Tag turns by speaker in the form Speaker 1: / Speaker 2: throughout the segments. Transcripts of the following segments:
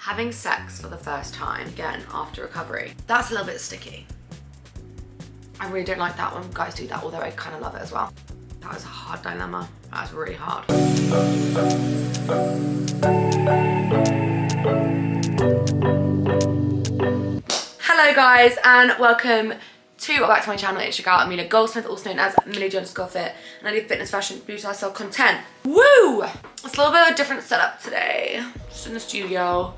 Speaker 1: having sex for the first time, again, after recovery. That's a little bit sticky. I really don't like that when guys do that, although I kind of love it as well. That is a hard dilemma. That is really hard. Hello guys, and welcome to or back to my channel. It's your girl Amelia Goldsmith, also known as Millie_fit, and I do fitness, fashion, beauty, lifestyle content. Woo! It's a little bit of a different setup today. Just in the studio.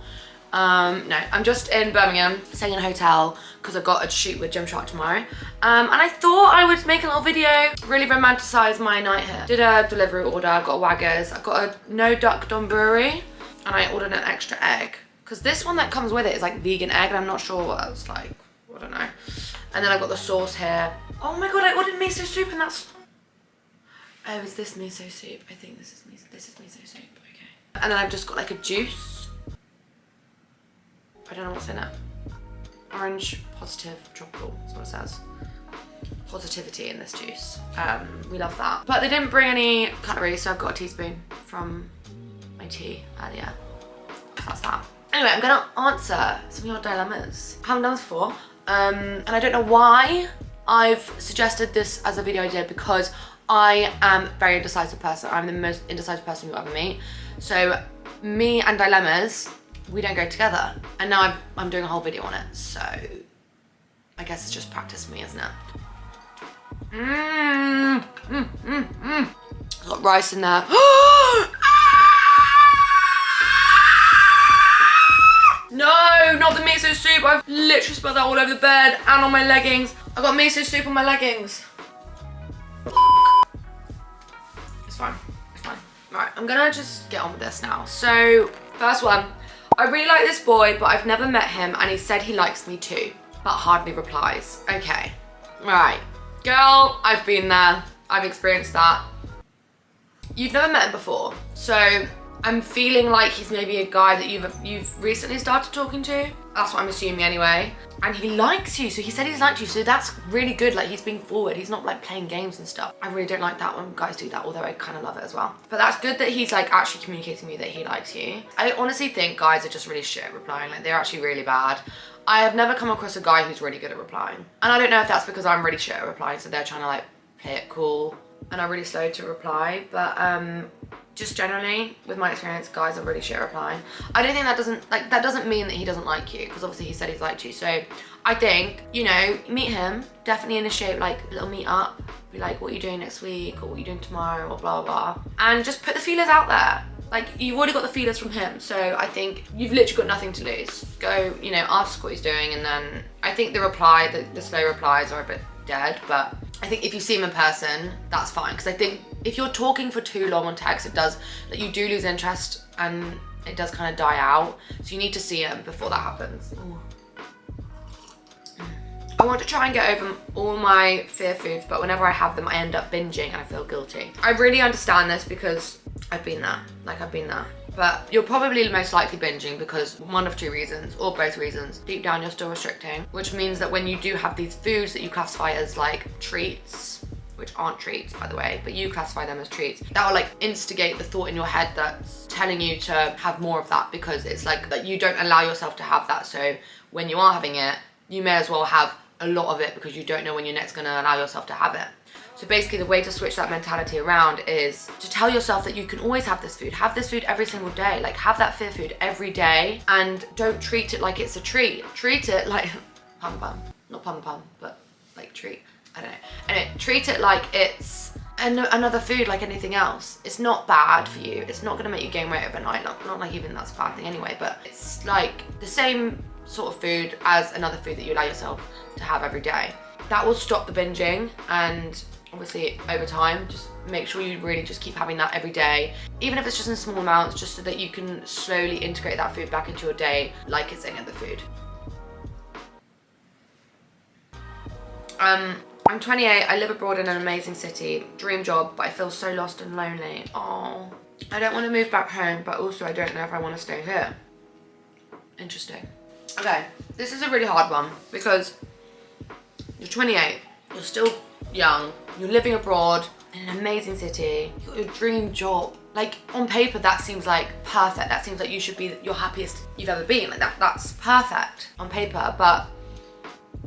Speaker 1: No, I'm just in Birmingham, staying in a hotel because I've got a shoot with Gymshark tomorrow. And I thought I would make a little video, really romanticize my night here. Did a delivery order, got a Waggers, I got a no duck donburi, and I ordered an extra egg. Because this one that comes with it is like vegan egg, and I'm not sure what that's like. I don't know. And then I got the sauce here. Oh my god, I ordered miso soup, and that's... Oh, is this miso soup? I think this is miso soup, okay. And then I've just got like a juice. I don't know what's in it. Orange, positive, tropical, that's what it says. Positivity in this juice. We love that. But they didn't bring any cutlery, so I've got a teaspoon from my tea earlier. So that's that. Anyway, I'm gonna answer some of your dilemmas. I haven't done this before. And I don't know why I've suggested this as a video idea, because I am a very indecisive person. I'm the most indecisive person you'll ever meet. So me and dilemmas, we don't go together. And now I'm doing a whole video on it. So I guess it's just practice for me, isn't it? Got rice in there. No, not the miso soup. I've literally spilled that all over the bed and on my leggings. I got miso soup on my leggings. It's fine, it's fine. Right, I'm gonna just get on with this now. So, first one. I really like this boy, but I've never met him, and he said he likes me too, but hardly replies. Okay, right. Girl, I've been there. I've experienced that. You've never met him before, so I'm feeling like he's maybe a guy that you've recently started talking to. That's what I'm assuming anyway. And he likes you, so he said he's liked you, so that's really good. Like, he's being forward. He's not like playing games and stuff. I really don't like that when guys do that, although I kind of love it as well. But that's good that he's like actually communicating to me that he likes you. I honestly think guys are just really shit at replying. Like, they're actually really bad. I have never come across a guy who's really good at replying. And I don't know if that's because I'm really shit at replying, so they're trying to like play it cool, and I'm really slow to reply. But just generally, with my experience, guys are really shit at replying. I don't think that doesn't mean that he doesn't like you, because obviously he said he's liked you. So I think, you know, meet him, definitely initiate like a little meet up, be like, what are you doing next week, or what are you doing tomorrow, or blah, blah, blah. And just put the feelers out there. Like, you've already got the feelers from him, so I think you've literally got nothing to lose. Go, you know, ask what he's doing, and then I think the slow replies are a bit dead, but I think if you see him in person, that's fine. Because I think if you're talking for too long on text, you do lose interest, and it does kind of die out. So you need to see him before that happens. Ooh. I want to try and get over all my fear foods, but whenever I have them, I end up binging and I feel guilty. I really understand this because I've been there. Like, I've been there. But you're probably most likely binging because one of two reasons, or both reasons. Deep down, you're still restricting, which means that when you do have these foods that you classify as like treats, which aren't treats, by the way, but you classify them as treats, that will like instigate the thought in your head that's telling you to have more of that, because it's like that you don't allow yourself to have that. So when you are having it, you may as well have a lot of it, because you don't know when you're next gonna allow yourself to have it. So basically the way to switch that mentality around is to tell yourself that you can always have this food. Have this food every single day. Like, have that fear food every day, and don't treat it like it's a treat. Treat it like, pun, not pun, but like treat, I don't know. Anyway, treat it like it's another food like anything else. It's not bad for you. It's not gonna make you gain weight overnight. Not like even that's a bad thing anyway, but it's like the same sort of food as another food that you allow yourself to have every day. That will stop the binging, and obviously over time, just make sure you really just keep having that every day, even if it's just in small amounts, just so that you can slowly integrate that food back into your day like it's any other food. I'm 28, I live abroad in an amazing city, dream job, but I feel so lost and lonely. Oh, I don't want to move back home, but also I don't know if I want to stay here. Interesting. Okay, this is a really hard one, because you're 28, you're still young, you're living abroad in an amazing city, you got your dream job. Like on paper, that seems like perfect. That seems like you should be your happiest you've ever been. Like that's perfect on paper, but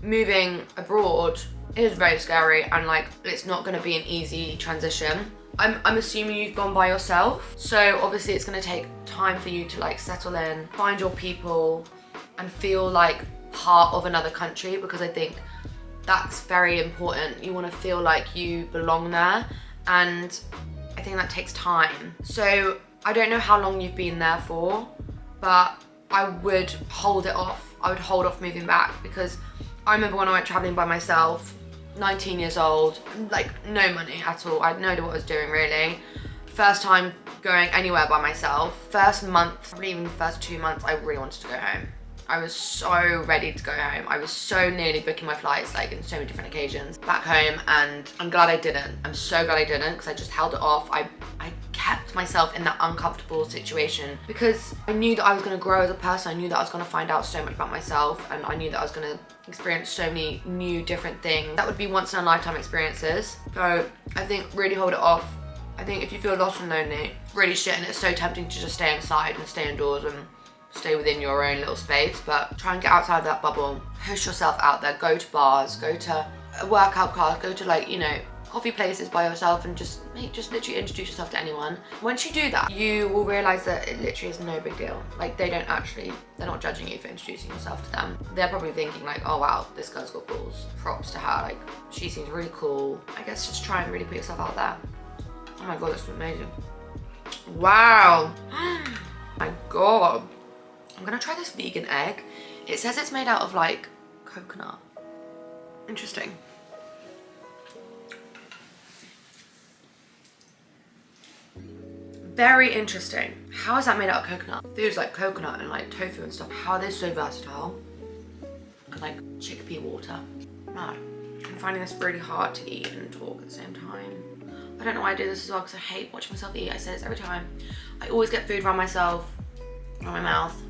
Speaker 1: moving abroad is very scary, and like it's not gonna be an easy transition. I'm assuming you've gone by yourself, so obviously it's gonna take time for you to like settle in, find your people, and feel like part of another country, because I think that's very important. You wanna feel like you belong there, and I think that takes time. So I don't know how long you've been there for, but I would hold it off. I would hold off moving back, because I remember when I went traveling by myself, 19 years old, like no money at all. I had no idea what I was doing really. First time going anywhere by myself. First month, probably even the first 2 months, I really wanted to go home. I was so ready to go home. I was so nearly booking my flights, like in so many different occasions, back home, and I'm glad I didn't. I'm so glad I didn't, because I just held it off. I kept myself in that uncomfortable situation because I knew that I was gonna grow as a person. I knew that I was gonna find out so much about myself, and I knew that I was gonna experience so many new different things that would be once in a lifetime experiences. So I think really hold it off. I think if you feel lost and lonely, really shit, and it's so tempting to just stay inside and stay indoors and stay within your own little space, but try and get outside of that bubble. Push yourself out there. Go to bars, go to a workout class, go to like, you know, coffee places by yourself, and just literally introduce yourself to anyone. Once you do that, you will realize that it literally is no big deal. Like they're not judging you for introducing yourself to them. They're probably thinking like, oh wow, this girl's got balls. Props to her, like she seems really cool. I guess just try and really put yourself out there. Oh my God, that's amazing. Wow. My God. I'm gonna try this vegan egg. It says it's made out of like coconut. Interesting. Very interesting. How is that made out of coconut? Foods like coconut and like tofu and stuff, how are they so versatile? And like chickpea water. Mad. I'm finding this really hard to eat and talk at the same time. I don't know why I do this as well, because I hate watching myself eat. I say this every time. I always get food around myself, around my mouth.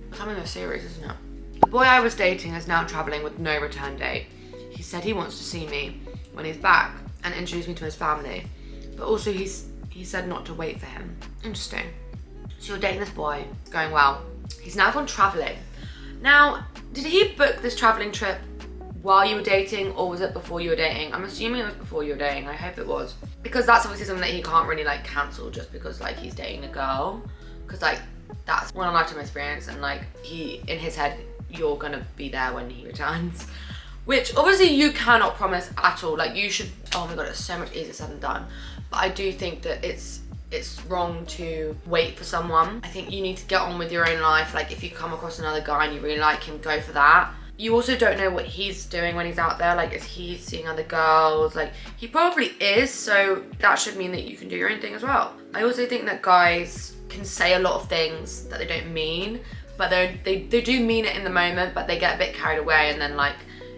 Speaker 1: Becoming a series, isn't it? The boy I was dating is now traveling with no return date. He said he wants to see me when he's back and introduce me to his family, but also he said not to wait for him. Interesting. So you're dating this boy, it's going well. He's now gone traveling. Now, did he book this traveling trip while you were dating, or was it before you were dating? I'm assuming it was before you were dating. I hope it was, because that's obviously something that he can't really like cancel just because like he's dating a girl, because like that's one lifetime experience, and like in his head, you're gonna be there when he returns, which obviously you cannot promise at all. Like you should, oh my God, it's so much easier said than done. But I do think that it's wrong to wait for someone. I think you need to get on with your own life. Like if you come across another guy and you really like him, go for that. You also don't know what he's doing when he's out there. Like, is he seeing other girls? Like, he probably is, so that should mean that you can do your own thing as well. I also think that guys can say a lot of things that they don't mean, but they do mean it in the moment, but they get a bit carried away, and then like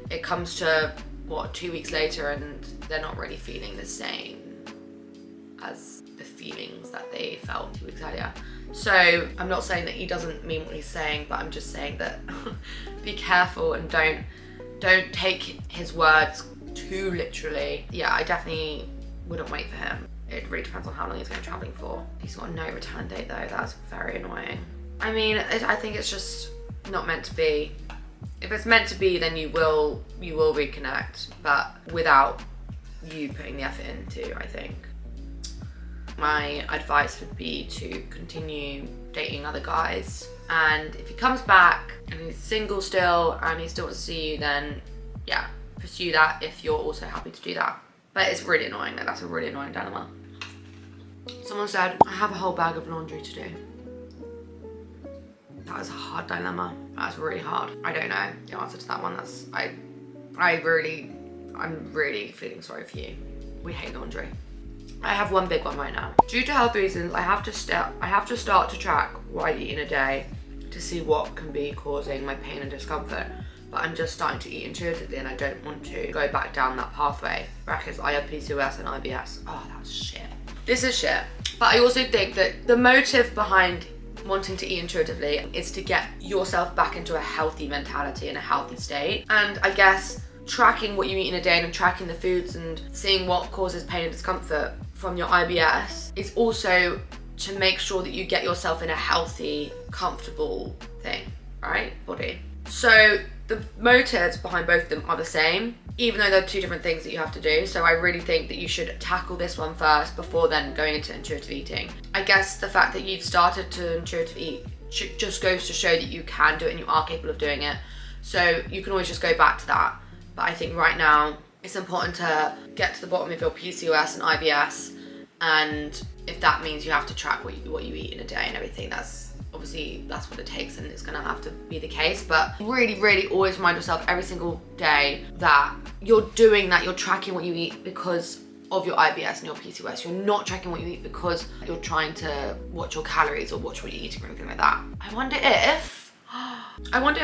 Speaker 1: it comes to, what, 2 weeks later, and they're not really feeling the same as the feelings that they felt 2 weeks earlier. So I'm not saying that he doesn't mean what he's saying, but I'm just saying that be careful and don't take his words too literally. Yeah, I definitely wouldn't wait for him. It really depends on how long he's going traveling for. He's got no return date though. That's very annoying. I mean, I think it's just not meant to be. If it's meant to be, then you will reconnect, but without you putting the effort into, I think. My advice would be to continue dating other guys, and if he comes back and he's single still and he still wants to see you, then yeah, pursue that if you're also happy to do that. But it's really annoying. That's a really annoying dilemma. Someone said, I have a whole bag of laundry to do. That is a hard dilemma. That's really hard. I don't know the answer to that one. I'm really feeling sorry for you. We hate laundry. I have one big one right now. Due to health reasons, I have to start to track what I eat in a day to see what can be causing my pain and discomfort. But I'm just starting to eat intuitively, and I don't want to go back down that pathway. Brackets, I have PCOS and IBS. Oh, that's shit. This is shit. But I also think that the motive behind wanting to eat intuitively is to get yourself back into a healthy mentality and a healthy state. And I guess tracking what you eat in a day and tracking the foods and seeing what causes pain and discomfort from your IBS is also to make sure that you get yourself in a healthy, comfortable thing, right? Body. So the motives behind both of them are the same, even though they're two different things that you have to do. So I really think that you should tackle this one first before then going into intuitive eating. I guess the fact that you've started to intuitive eat just goes to show that you can do it and you are capable of doing it. So you can always just go back to that. But I think right now it's important to get to the bottom of your PCOS and IBS, and if that means you have to track what you eat in a day and everything, that's obviously that's what it takes, and it's gonna have to be the case. But really always remind yourself every single day that you're doing that, you're tracking what you eat because of your IBS and your PCOS. You're not tracking what you eat because you're trying to watch your calories or watch what you're eating or anything like that. I wonder if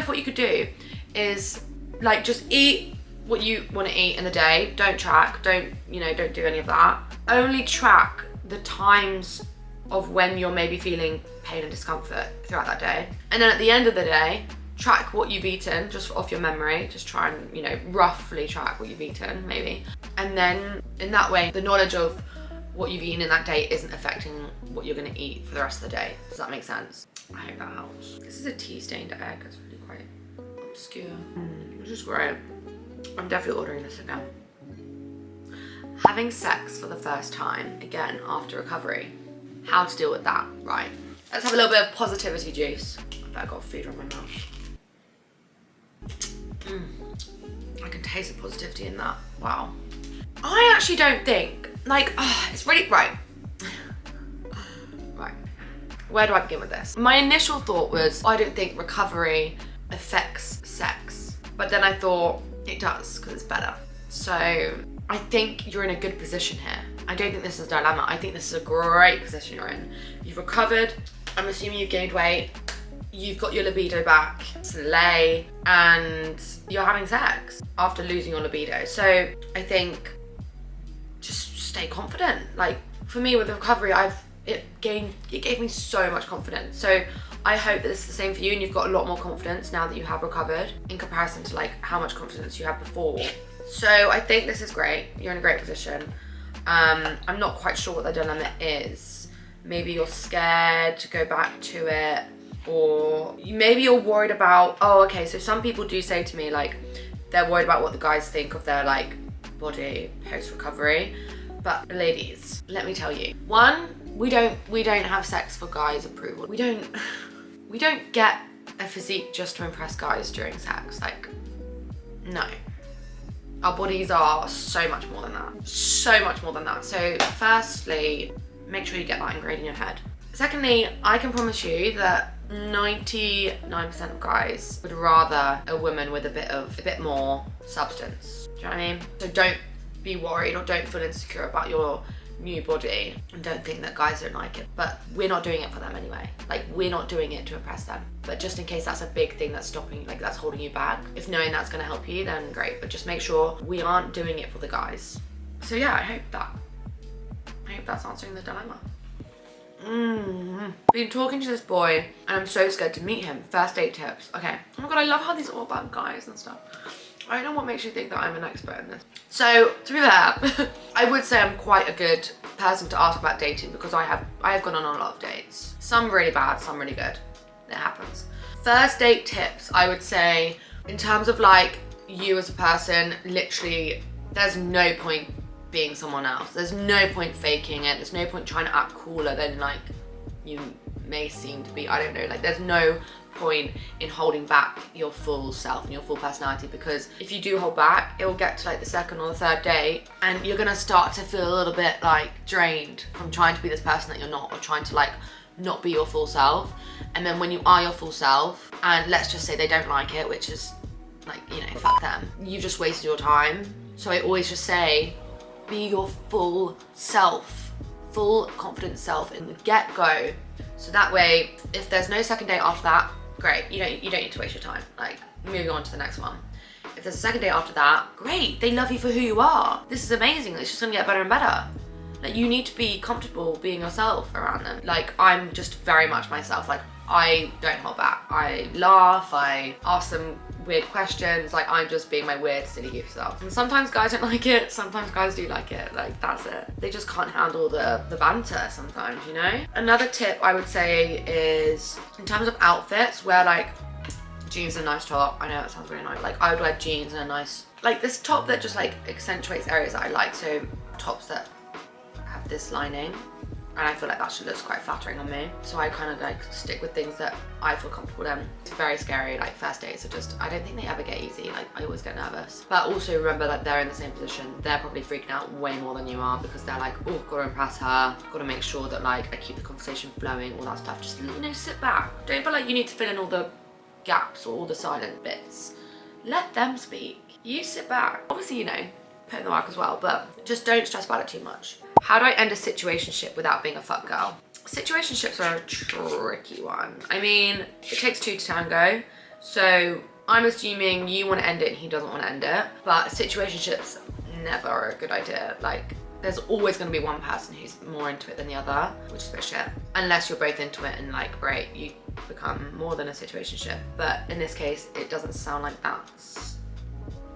Speaker 1: what you could do is like just eat what you want to eat in the day. Don't track, don't do any of that. Only track the times of when you're maybe feeling pain and discomfort throughout that day. And then at the end of the day, track what you've eaten just off your memory. Just try and, roughly track what you've eaten maybe. And then in that way, the knowledge of what you've eaten in that day isn't affecting what you're gonna eat for the rest of the day. Does that make sense? I hope that helps. This is a tea-stained egg. It's really quite obscure, which is great. I'm definitely ordering this again. Having sex for the first time, again, after recovery. How to deal with that, right? Let's have a little bit of positivity juice. I bet I got food on my mouth. I can taste the positivity in that, wow. I actually don't think, it's really, right. Where do I begin with this? My initial thought was, I don't think recovery affects sex. But then I thought, it does, because it's better. So I think you're in a good position here. I don't think this is a dilemma. I think this is a great position you're in. You've recovered. I'm assuming you've gained weight. You've got your libido back, Cela, and you're having sex after losing your libido. So I think just stay confident. Like for me with the recovery, it gave me so much confidence. So I hope that this is the same for you and you've got a lot more confidence now that you have recovered in comparison to how much confidence you had before. So I think this is great. You're in a great position. I'm not quite sure what the dilemma is. Maybe you're scared to go back to it, or maybe you're worried about, okay, so some people do say to me they're worried about what the guys think of their body post-recovery. But ladies, let me tell you, one, we don't have sex for guys' approval. We don't get a physique just to impress guys during sex. No. Our bodies are so much more than that. So much more than that. So firstly, make sure you get that ingrained in your head. Secondly, I can promise you that 99% of guys would rather a woman with a bit more substance. Do you know what I mean? So don't be worried or don't feel insecure about your new body and don't think that guys don't like it. But we're not doing it for them anyway. We're not doing it to impress them. But just in case that's a big thing that's stopping, that's holding you back, if knowing that's gonna help you, then great. But just make sure we aren't doing it for the guys. So yeah, I hope that's answering the dilemma. Been talking to this boy and I'm so scared to meet him. First date tips. Okay. Oh my god, I love how these are all about guys and stuff. I don't know what makes you think that I'm an expert in this. So, to be fair, I would say I'm quite a good person to ask about dating because I have gone on a lot of dates. Some really bad, some really good. It happens. First date tips, I would say, in terms of you as a person, literally, there's no point being someone else. There's no point faking it. There's no point trying to act cooler than you may seem to be. I don't know, there's no point in holding back your full self and your full personality, because if you do hold back, it will get to the second or the third date and you're gonna start to feel a little bit drained from trying to be this person that you're not, or trying to not be your full self. And then when you are your full self, and let's just say they don't like it, which is fuck them, you just wasted your time. So I always just say, be your full self, full confident self in the get-go. So that way, if there's no second date after that, great, you don't need to waste your time. Moving on to the next one. If there's a second date after that, great, they love you for who you are. This is amazing, it's just gonna get better and better. You need to be comfortable being yourself around them. I'm just very much myself. I don't hold back. I laugh, I ask them weird questions, like I'm just being my weird silly goofy self. And sometimes guys don't like it, sometimes guys do like it, like that's it. They just can't handle the banter sometimes, you know? Another tip I would say is in terms of outfits, wear like jeans and a nice top. I know that sounds really nice. Like I would wear jeans and a nice, like this top that just like accentuates areas that I like. So tops that have this lining. And I feel like that should look quite flattering on me. So I kind of like stick with things that I feel comfortable in. It's very scary, like first dates are just, I don't think they ever get easy. Like I always get nervous. But also remember that they're in the same position. They're probably freaking out way more than you are because they're like, oh, gotta impress her. Gotta make sure that like I keep the conversation flowing, all that stuff. Just, you know, sit back. Don't feel like you need to fill in all the gaps or all the silent bits. Let them speak. You sit back. Obviously, you know, put in the work as well, but just don't stress about it too much. How do I end a situationship without being a fuck girl? Situationships are a tricky one. I mean, it takes two to tango. So I'm assuming you want to end it and he doesn't want to end it. But situationships never are a good idea. Like there's always going to be one person who's more into it than the other, which is a bit shit. Unless you're both into it and like, great, you become more than a situationship. But in this case, it doesn't sound like that's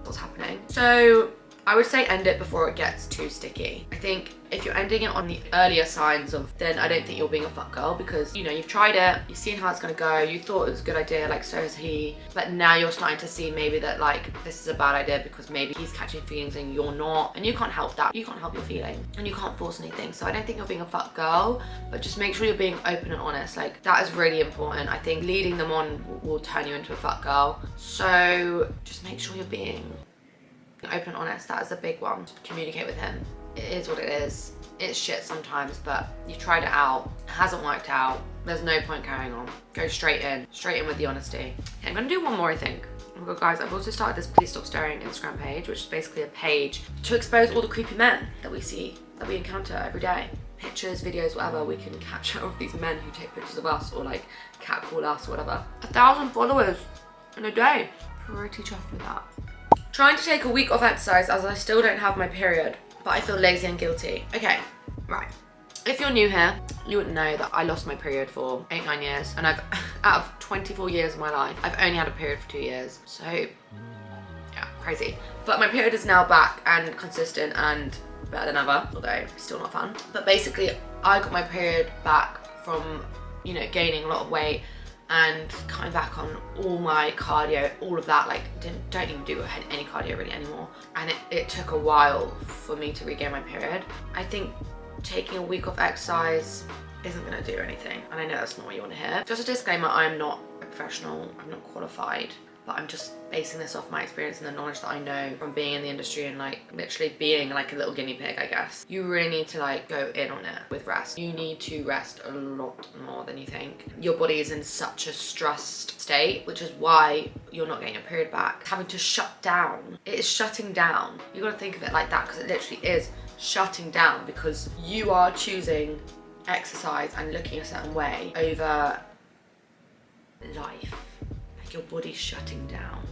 Speaker 1: what's happening. So I would say end it before it gets too sticky. I think if you're ending it on the earlier signs of, then I don't think you're being a fuck girl because, you know, you've tried it, you've seen how it's gonna go, you thought it was a good idea, like so has he, but now you're starting to see maybe that like this is a bad idea because maybe he's catching feelings and you're not, and you can't help that. You can't help your feeling and you can't force anything. So I don't think you're being a fuck girl, but just make sure you're being open and honest. Like that is really important. I think leading them on will turn you into a fuck girl. So just make sure you're being open and honest. That is a big one. Communicate with him. It is what it is. It's shit sometimes, but you tried it out. It hasn't worked out. There's no point carrying on. Go straight in with the honesty. Okay, I'm gonna do one more, I think. Oh my god, guys, I've also started this Please Stop Staring Instagram page, which is basically a page to expose all the creepy men that we see, that we encounter every day. Pictures, videos, whatever, we can capture of these men who take pictures of us or like catcall us or whatever. 1,000 followers in a day. Pretty chuffed with that. Trying to take a week off exercise as I still don't have my period, but I feel lazy and guilty. Okay, right. If you're new here, you wouldn't know that I lost my period for 8-9 years, and I've, out of 24 years of my life, I've only had a period for 2 years. So, yeah, crazy. But my period is now back and consistent and better than ever, although still not fun. But basically, I got my period back from, you know, gaining a lot of weight and coming back on all my cardio, all of that, like don't even do any cardio really anymore. And it took a while for me to regain my period. I think taking a week off exercise isn't gonna do anything. And I know that's not what you wanna hear. Just a disclaimer, I'm not a professional, I'm not qualified, but I'm just basing this off my experience and the knowledge that I know from being in the industry and like literally being like a little guinea pig, I guess. You really need to like go in on it with rest. You need to rest a lot more than you think. Your body is in such a stressed state, which is why you're not getting your period back. Having to shut down. It is shutting down. You gotta think of it like that because it literally is shutting down because you are choosing exercise and looking a certain way over life. Your body's shutting down.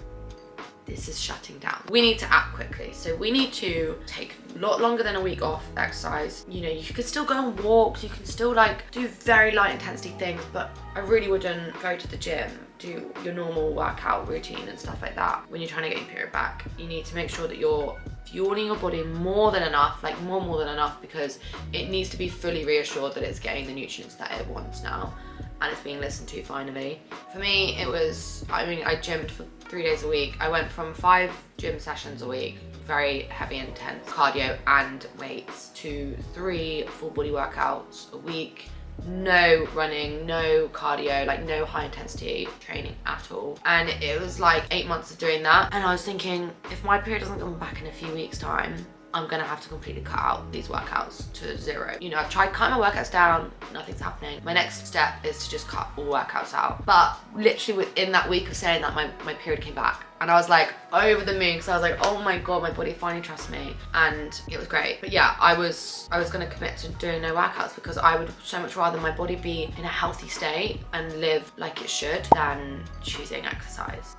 Speaker 1: This is shutting down. We need to act quickly. So we need to take a lot longer than a week off exercise. You know, you can still go on walks, you can still like do very light intensity things, but I really wouldn't go to the gym, do your normal workout routine and stuff like that when you're trying to get your period back. You need to make sure that you're fueling your body more than enough, like more than enough, because it needs to be fully reassured that it's getting the nutrients that it wants now. And it's being listened to finally. For me, it was, I mean, I gymmed for 3 days a week. I went from 5 gym sessions a week, very heavy, intense cardio and weights, to 3 full body workouts a week. No running, no cardio, like no high intensity training at all. And it was like 8 months of doing that. And I was thinking, if my period doesn't come back in a few weeks' time, I'm gonna have to completely cut out these workouts to 0. You know, I've tried cutting my workouts down, nothing's happening. My next step is to just cut all workouts out. But literally within that week of saying that, my period came back. And I was like over the moon because I was like, oh my god, my body finally trusts me. And it was great. But yeah, I was gonna commit to doing no workouts because I would so much rather my body be in a healthy state and live like it should than choosing exercise.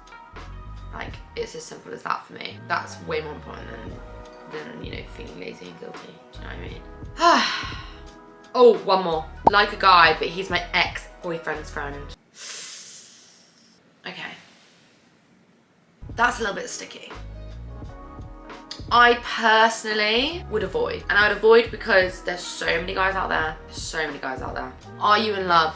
Speaker 1: Like, it's as simple as that for me. That's way more important than you know, feeling lazy and guilty. Do you know what I mean? Oh, one more. Like a guy, but he's my ex-boyfriend's friend. That's a little bit sticky. I personally would avoid, and I would avoid because there's so many guys out there. So many guys out there. Are you in love?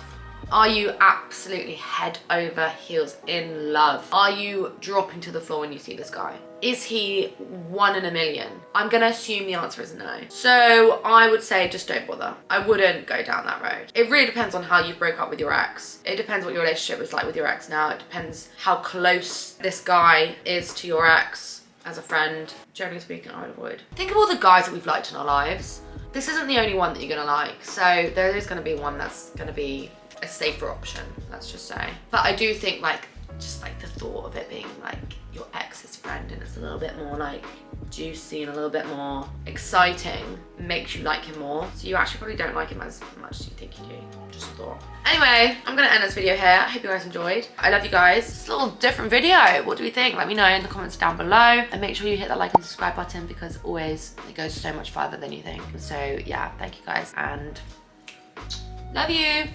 Speaker 1: Are you absolutely head over heels in love? Are you dropping to the floor when you see this guy? Is he 1 in a million? I'm gonna assume the answer is no. So I would say just don't bother. I wouldn't go down that road. It really depends on how you broke up with your ex. It depends what your relationship was like with your ex now. It depends how close this guy is to your ex as a friend. Generally speaking, I would avoid. Think of all the guys that we've liked in our lives. This isn't the only one that you're gonna like. So there is gonna be one that's gonna be a safer option, let's just say. But I do think like, just like the thought of it being like your ex's friend and it's a little bit more like juicy and a little bit more exciting makes you like him more. So you actually probably don't like him as much as you think you do, just a thought. Anyway, I'm gonna end this video here. I hope you guys enjoyed. I love you guys. It's a little different video. What do we think? Let me know in the comments down below, and make sure you hit that like and subscribe button because always it goes so much further than you think. So yeah, thank you guys and love you.